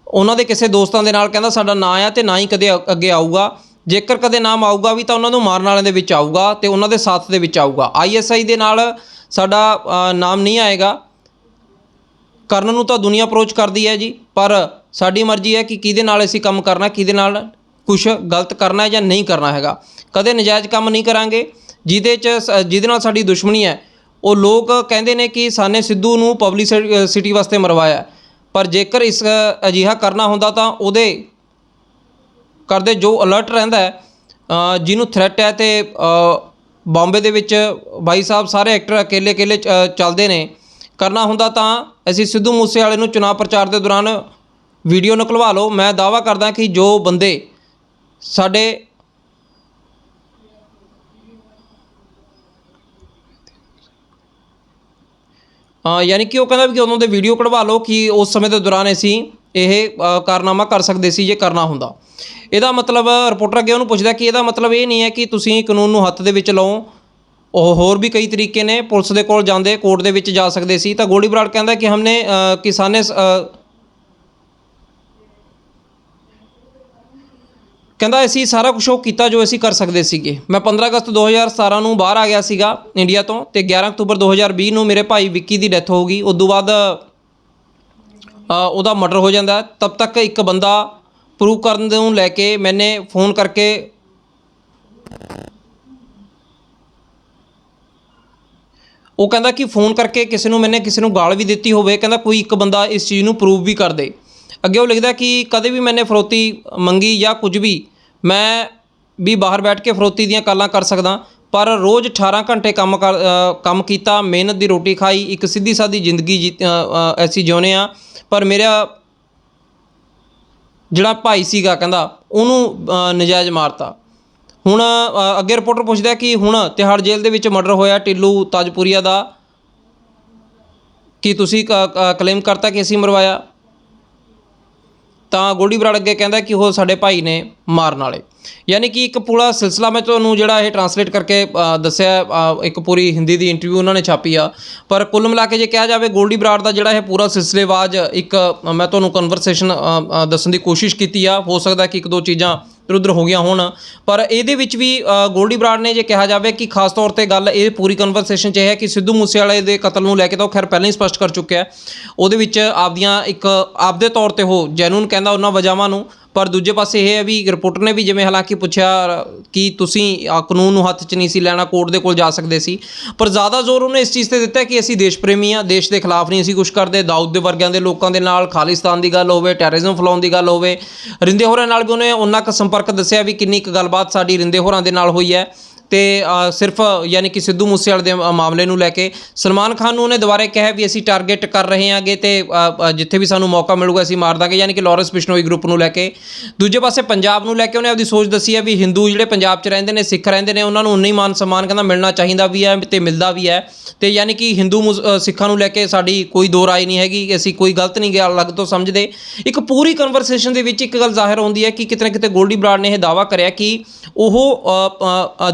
ਉਹਨਾਂ ਦੇ ਕਿਸੇ ਦੋਸਤਾਂ ਦੇ ਨਾਲ ਕਹਿੰਦਾ ਸਾਡਾ ਨਾਂ ਆ, ਅਤੇ ਨਾ ਹੀ ਕਦੇ ਅੱਗੇ ਆਊਗਾ। ਜੇਕਰ ਕਦੇ ਨਾਮ ਆਊਗਾ ਵੀ ਤਾਂ ਉਹਨਾਂ ਨੂੰ ਮਾਰਨ ਵਾਲਿਆਂ ਦੇ ਵਿੱਚ ਆਊਗਾ ਅਤੇ ਉਹਨਾਂ ਦੇ ਸਾਥ ਦੇ ਵਿੱਚ ਆਊਗਾ। ISI ਦੇ ਨਾਲ ਸਾਡਾ ਨਾਮ ਨਹੀਂ ਆਏਗਾ। ਕਰਨ ਨੂੰ ਤਾਂ ਦੁਨੀਆ ਅਪਰੋਚ ਕਰਦੀ ਹੈ ਜੀ, ਪਰ ਸਾਡੀ ਮਰਜ਼ੀ ਹੈ ਕਿ ਕਿਹਦੇ ਨਾਲ ਅਸੀਂ ਕੰਮ ਕਰਨਾ, ਕਿਹਦੇ ਨਾਲ ਕੁਛ ਗਲਤ ਕਰਨਾ ਜਾਂ ਨਹੀਂ ਕਰਨਾ ਹੈਗਾ। ਕਦੇ ਨਜਾਇਜ਼ ਕੰਮ ਨਹੀਂ ਕਰਾਂਗੇ। ਜਿਹਦੇ ਨਾਲ ਸਾਡੀ ਦੁਸ਼ਮਣੀ ਹੈ, ਉਹ ਲੋਕ ਕਹਿੰਦੇ ਨੇ ਕਿ ਸਾਨੇ ਸਿੱਧੂ ਨੂੰ ਪਬਲਿਸਿਟੀ ਵਾਸਤੇ ਮਰਵਾਇਆ, ਪਰ ਜੇਕਰ ਅਜਿਹਾ ਕਰਨਾ ਹੁੰਦਾ ਤਾਂ ਉਹਦੇ ਕਰਦੇ ਜੋ ਅਲਰਟ ਰਹਿੰਦਾ ਹੈ ਜਿਹਨੂੰ ਥ੍ਰੈਟ ਹੈ ਤੇ ਬੰਬੇ ਦੇ ਵਿੱਚ ਬਾਈ ਸਾਹਿਬ ਸਾਰੇ ਐਕਟਰ ਅਕੇਲੇ ਅਕੇਲੇ ਚੱਲਦੇ ਨੇ। ਕਰਨਾ ਹੁੰਦਾ ਤਾਂ ਅਸੀਂ ਸਿੱਧੂ ਮੂਸੇਵਾਲੇ ਨੂੰ ਚੁਣਾਵ ਪ੍ਰਚਾਰ ਦੇ ਦੌਰਾਨ ਵੀਡੀਓ ਨਿਕਲਵਾ ਲਓ। ਮੈਂ ਦਾਅਵਾ ਕਰਦਾ ਕਿ ਜੋ ਬੰਦੇ ਸਾਡੇ ਯਾਨੀ ਕਿ ਉਹ ਕਹਿੰਦਾ ਵੀ ਕਿ ਉਦੋਂ ਦੇ ਵੀਡੀਓ ਕਢਵਾ ਲਓ ਕਿ ਉਸ ਸਮੇਂ ਦੇ ਦੌਰਾਨ ਅਸੀਂ ਇਹ ਕਾਰਨਾਮਾ ਕਰ ਸਕਦੇ ਸੀ ਜੇ ਕਰਨਾ ਹੁੰਦਾ। ਇਹਦਾ ਮਤਲਬ ਰਿਪੋਰਟਰ ਅੱਗੇ ਉਹਨੂੰ ਪੁੱਛਦਾ ਕਿ ਇਹਦਾ ਮਤਲਬ ਇਹ ਨਹੀਂ ਹੈ ਕਿ ਤੁਸੀਂ ਕਾਨੂੰਨ ਨੂੰ ਹੱਥ ਦੇ ਵਿੱਚ ਲਓ, ਉਹ ਹੋਰ ਵੀ ਕਈ ਤਰੀਕੇ ਨੇ, ਪੁਲਿਸ ਦੇ ਕੋਲ ਜਾਂਦੇ, ਕੋਰਟ ਦੇ ਵਿੱਚ ਜਾ ਸਕਦੇ ਸੀ। ਤਾਂ ਗੋਲਡੀ ਬਰਾੜ ਕਹਿੰਦਾ ਕਿ ਹਮਨੇ ਕਿਸਾਨੇ ਕਹਿੰਦਾ ਅਸੀਂ ਸਾਰਾ ਕੁਛ ਉਹ ਕੀਤਾ ਜੋ ਅਸੀਂ ਕਰ ਸਕਦੇ ਸੀਗੇ। ਮੈਂ 15 ਅਗਸਤ 2017 ਨੂੰ ਬਾਹਰ ਆ ਗਿਆ ਸੀਗਾ ਇੰਡੀਆ ਤੋਂ ਅਤੇ 11 ਅਕਤੂਬਰ 2020 ਨੂੰ ਮੇਰੇ ਭਾਈ ਵਿੱਕੀ ਦੀ ਡੈਥ ਹੋ ਗਈ। ਉਸ ਤੋਂ ਬਾਅਦ ਉਹਦਾ ਮਰਡਰ ਹੋ ਜਾਂਦਾ। ਤਬ ਤੱਕ ਇੱਕ ਬੰਦਾ ਪ੍ਰੂਵ ਕਰਨ ਨੂੰ ਲੈ ਕੇ ਮੈਨੇ फ़ोन ਕਰਕੇ ਉਹ ਕਹਿੰਦਾ ਕਿ फ़ोन ਕਰਕੇ ਕਿਸੇ ਨੂੰ ਗਾਲ ਵੀ ਦਿੱਤੀ ਹੋਵੇ, ਕਹਿੰਦਾ ਕੋਈ ਇੱਕ ਬੰਦਾ ਇਸ ਚੀਜ਼ ਨੂੰ ਪ੍ਰੂਵ ਵੀ ਕਰ ਦੇ। ਅੱਗੇ ਉਹ ਲਿਖਦਾ ਕਿ ਕਦੇ ਵੀ ਮੈਨੇ ਫਰੋਤੀ ਮੰਗੀ ਜਾਂ ਕੁਝ ਵੀ, ਮੈਂ ਵੀ ਬਾਹਰ ਬੈਠ ਕੇ ਫਰੋਤੀ ਦੀਆਂ ਗੱਲਾਂ ਕਰ ਸਕਦਾ, ਪਰ ਰੋਜ਼ 18 ਘੰਟੇ ਕੰਮ ਕੀਤਾ, ਮਿਹਨਤ ਦੀ ਰੋਟੀ ਖਾਈ, ਇੱਕ ਸਿੱਧੀ ਸਾਦੀ ਜ਼ਿੰਦਗੀ ਐਸੀ ਜਿਉਂਦੇ ਹਾਂ। ਪਰ ਮੇਰਾ ਜਿਹੜਾ ਭਾਈ ਸੀਗਾ ਕਹਿੰਦਾ ਉਹਨੂੰ ਨਜਾਇਜ਼ ਮਾਰਤਾ। ਹੁਣ ਅੱਗੇ ਰਿਪੋਰਟਰ ਪੁੱਛਦਾ ਕਿ ਹੁਣ ਤਿਹਾੜ ਜੇਲ੍ਹ ਦੇ ਵਿੱਚ ਮਰਡਰ ਹੋਇਆ ਟਿੱਲੂ ਤਾਜਪੁਰੀਆ ਦਾ, ਕੀ ਤੁਸੀਂ ਕਲੇਮ ਕਰਤਾ ਕਿ ਅਸੀਂ ਮਰਵਾਇਆ? ਤਾਂ ਗੋਲਡੀ ਬਰਾੜ ਅੱਗੇ ਕਹਿੰਦਾ ਕਿ ਉਹ ਸਾਡੇ ਭਾਈ ਨੇ ਮਾਰਨ ਵਾਲੇ। ਯਾਨੀ ਕਿ ਇੱਕ ਪੂਰਾ ਸਿਲਸਿਲਾ ਮੈਂ ਤੁਹਾਨੂੰ ਜਿਹੜਾ ਇਹ ਟਰਾਂਸਲੇਟ ਕਰਕੇ ਦੱਸਿਆ, ਇੱਕ ਪੂਰੀ ਹਿੰਦੀ ਦੀ ਇੰਟਰਵਿਊ ਉਹਨਾਂ ਨੇ ਛਾਪੀ ਆ। ਪਰ ਕੁੱਲ ਮਿਲਾ ਕੇ ਜੇ ਕਿਹਾ ਜਾਵੇ ਗੋਲਡੀ ਬਰਾੜ ਦਾ ਜਿਹੜਾ ਇਹ ਪੂਰਾ ਸਿਲਸਿਲੇਵਾਜ਼ ਇੱਕ ਮੈਂ ਤੁਹਾਨੂੰ ਕਨਵਰਸੇਸ਼ਨ ਦੱਸਣ ਦੀ ਕੋਸ਼ਿਸ਼ ਕੀਤੀ ਆ। ਹੋ ਸਕਦਾ ਕਿ ਇੱਕ ਦੋ ਚੀਜ਼ਾਂ ਇੱਧਰ ਉੱਧਰ ਹੋ ਗਈਆਂ ਹੋਣ, ਪਰ ਇਹਦੇ ਵਿੱਚ ਵੀ ਗੋਲਡੀ ਬਰਾੜ ਨੇ ਜੇ ਕਿਹਾ ਜਾਵੇ ਕਿ ਖਾਸ ਤੌਰ 'ਤੇ ਗੱਲ ਇਹ ਪੂਰੀ ਕਨਵਰਸੇਸ਼ਨ 'ਚ ਇਹ ਹੈ ਕਿ ਸਿੱਧੂ ਮੂਸੇਵਾਲੇ ਦੇ ਕਤਲ ਨੂੰ ਲੈ ਕੇ ਤਾਂ ਉਹ ਖੈਰ ਪਹਿਲਾਂ ਹੀ ਸਪਸ਼ਟ ਕਰ ਚੁੱਕਿਆ। ਉਹਦੇ ਵਿੱਚ ਆਪਦੇ ਤੌਰ 'ਤੇ ਉਹ ਜੈਨੂਨ ਕਹਿੰਦਾ ਉਹਨਾਂ ਵਜ੍ਹਾਵਾਂ ਨੂੰ, ਪਰ ਦੂਜੇ ਪਾਸੇ ਇਹ ਹੈ ਵੀ ਰਿਪੋਰਟਰ ਨੇ ਵੀ ਜਿਵੇਂ ਹਾਲਾਂਕਿ ਪੁੱਛਿਆ ਕਿ ਤੁਸੀਂ ਕਾਨੂੰਨ ਨੂੰ ਹੱਥ 'ਚ ਨਹੀਂ ਸੀ ਲੈਣਾ, ਕੋਰਟ ਦੇ ਕੋਲ ਜਾ ਸਕਦੇ ਸੀ, ਪਰ ਜ਼ਿਆਦਾ ਜ਼ੋਰ ਉਹਨੇ ਇਸ ਚੀਜ਼ 'ਤੇ ਦਿੱਤਾ ਕਿ ਅਸੀਂ ਦੇਸ਼ ਪ੍ਰੇਮੀ ਹਾਂ, ਦੇਸ਼ ਦੇ ਖਿਲਾਫ ਨਹੀਂ ਅਸੀਂ ਕੁਛ ਕਰਦੇ। ਦਾਊਦ ਦੇ ਵਰਗਿਆਂ ਦੇ ਲੋਕਾਂ ਦੇ ਨਾਲ ਖਾਲਿਸਤਾਨ ਦੀ ਗੱਲ ਹੋਵੇ, ਟੈਰਰਿਜ਼ਮ ਫੈਲਾਉਣ ਦੀ ਗੱਲ ਹੋਵੇ, ਰਿੰਦੇ ਹੋਰਾਂ ਨਾਲ ਵੀ ਉਹਨੇ ਉਨਾ ਕੁ ਸੰਪਰਕ ਦੱਸਿਆ ਵੀ ਕਿੰਨੀ ਕੁ ਗੱਲਬਾਤ ਸਾਡੀ ਰਿੰਦੇ ਹੋਰਾਂ ਦੇ ਨਾਲ ਹੋਈ ਹੈ। ਅਤੇ ਸਿਰਫ ਯਾਨੀ ਕਿ ਸਿੱਧੂ ਮੂਸੇਵਾਲੇ ਦੇ ਮਾਮਲੇ ਨੂੰ ਲੈ ਕੇ ਸਲਮਾਨ ਖਾਨ ਨੂੰ ਉਹਨੇ ਦੁਬਾਰਾ ਕਿਹਾ ਵੀ ਅਸੀਂ ਟਾਰਗੇਟ ਕਰ ਰਹੇ ਹਾਂਗੇ ਅਤੇ ਜਿੱਥੇ ਵੀ ਸਾਨੂੰ ਮੌਕਾ ਮਿਲੂਗਾ ਅਸੀਂ ਮਾਰ ਦਾਂਗੇ, ਯਾਨੀ ਕਿ ਲਾਰੈਂਸ ਬਿਸ਼ਨੋਈ ਗਰੁੱਪ ਨੂੰ ਲੈ ਕੇ। ਦੂਜੇ ਪਾਸੇ ਪੰਜਾਬ ਨੂੰ ਲੈ ਕੇ ਉਹਨੇ ਆਪਦੀ ਸੋਚ ਦੱਸੀ ਹੈ ਵੀ ਹਿੰਦੂ ਜਿਹੜੇ ਪੰਜਾਬ 'ਚ ਰਹਿੰਦੇ ਨੇ, ਸਿੱਖ ਰਹਿੰਦੇ ਨੇ, ਉਹਨਾਂ ਨੂੰ ਉਨਾ ਹੀ ਮਾਨ ਸਨਮਾਨ ਕਹਿੰਦਾ ਮਿਲਣਾ ਚਾਹੀਦਾ ਵੀ ਹੈ ਅਤੇ ਮਿਲਦਾ ਵੀ ਹੈ। ਅਤੇ ਯਾਨੀ ਕਿ ਹਿੰਦੂ ਸਿੱਖਾਂ ਨੂੰ ਲੈ ਕੇ ਸਾਡੀ ਕੋਈ ਦੋ ਰਾਏ ਨਹੀਂ ਹੈਗੀ, ਅਸੀਂ ਕੋਈ ਗਲਤ ਨਹੀਂ ਗਿਆ ਅਲੱਗ ਤੋਂ ਸਮਝਦੇ। ਇੱਕ ਪੂਰੀ ਕਨਵਰਸੇਸ਼ਨ ਦੇ ਵਿੱਚ ਇੱਕ ਗੱਲ ਜ਼ਾਹਿਰ ਹੁੰਦੀ ਹੈ ਕਿ ਕਿਤੇ ਨਾ ਕਿਤੇ ਗੋਲਡੀ ਬਰਾੜ ਨੇ ਇਹ ਦਾਅਵਾ ਕਰਿਆ ਕਿ ਉਹ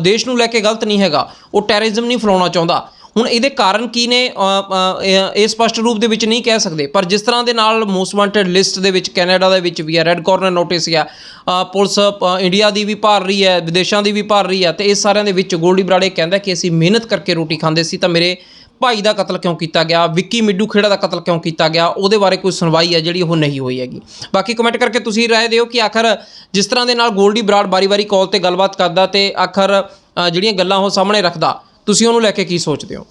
ਦੇਸ਼ ਨੂੰ ਲੈ ਕੇ ਗਲਤ ਨਹੀਂ ਹੈਗਾ, ਉਹ ਟੈਰਰਿਜ਼ਮ ਨਹੀਂ ਫੈਲਾਉਣਾ ਚਾਹੁੰਦਾ। ਹੁਣ ਇਹਦੇ ਕਾਰਨ ਕੀ ਨੇ ਇਹ ਸਪਸ਼ਟ ਰੂਪ ਦੇ ਵਿੱਚ ਨਹੀਂ ਕਹਿ ਸਕਦੇ, ਪਰ ਜਿਸ ਤਰ੍ਹਾਂ ਦੇ ਨਾਲ ਮੋਸਟ ਵਾਂਟਡ ਲਿਸਟ ਦੇ ਵਿੱਚ ਕੈਨੇਡਾ ਦੇ ਵਿੱਚ ਵੀ ਹੈ, ਰੈੱਡ ਕਾਰਨਰ ਨੋਟਿਸ ਹੈ, ਪੁਲਿਸ ਇੰਡੀਆ ਦੀ ਵੀ ਭਾਲ ਰਹੀ ਹੈ, ਵਿਦੇਸ਼ਾਂ ਦੀ ਵੀ ਭਾਲ ਰਹੀ ਹੈ, ਅਤੇ ਇਸ ਸਾਰਿਆਂ ਦੇ ਵਿੱਚ ਗੋਲਡੀ ਬਰਾੜ ਇਹ ਕਹਿੰਦਾ ਕਿ ਅਸੀਂ ਮਿਹਨਤ ਕਰਕੇ ਰੋਟੀ ਖਾਂਦੇ ਸੀ ਤਾਂ ਮੇਰੇ ਭਾਈ ਦਾ ਕਤਲ ਕਿਉਂ ਕੀਤਾ ਗਿਆ, ਵਿੱਕੀ ਮਿੱਡੂ ਖੇੜਾ ਦਾ ਕਤਲ ਕਿਉਂ ਕੀਤਾ ਗਿਆ, ਉਹਦੇ ਬਾਰੇ ਕੋਈ ਸੁਣਵਾਈ ਹੈ ਜਿਹੜੀ ਉਹ ਨਹੀਂ ਹੋਈ ਹੈਗੀ। ਬਾਕੀ ਕਮੈਂਟ ਕਰਕੇ ਤੁਸੀਂ ਰਾਏ ਦਿਓ ਕਿ ਆਖਰ ਜਿਸ ਤਰ੍ਹਾਂ ਦੇ ਨਾਲ ਗੋਲਡੀ ਬਰਾੜ ਵਾਰੀ ਕਾਲ 'ਤੇ ਗੱਲਬਾਤ ਕਰਦਾ ਅਤੇ ਆਖਰ ਜਿਹੜੀਆਂ ਗੱਲਾਂ ਉਹ ਸਾਹਮਣੇ ਰੱਖਦਾ, ਤੁਸੀਂ ਉਹਨੂੰ ਲੈ ਕੇ ਕੀ ਸੋਚਦੇ ਹੋ।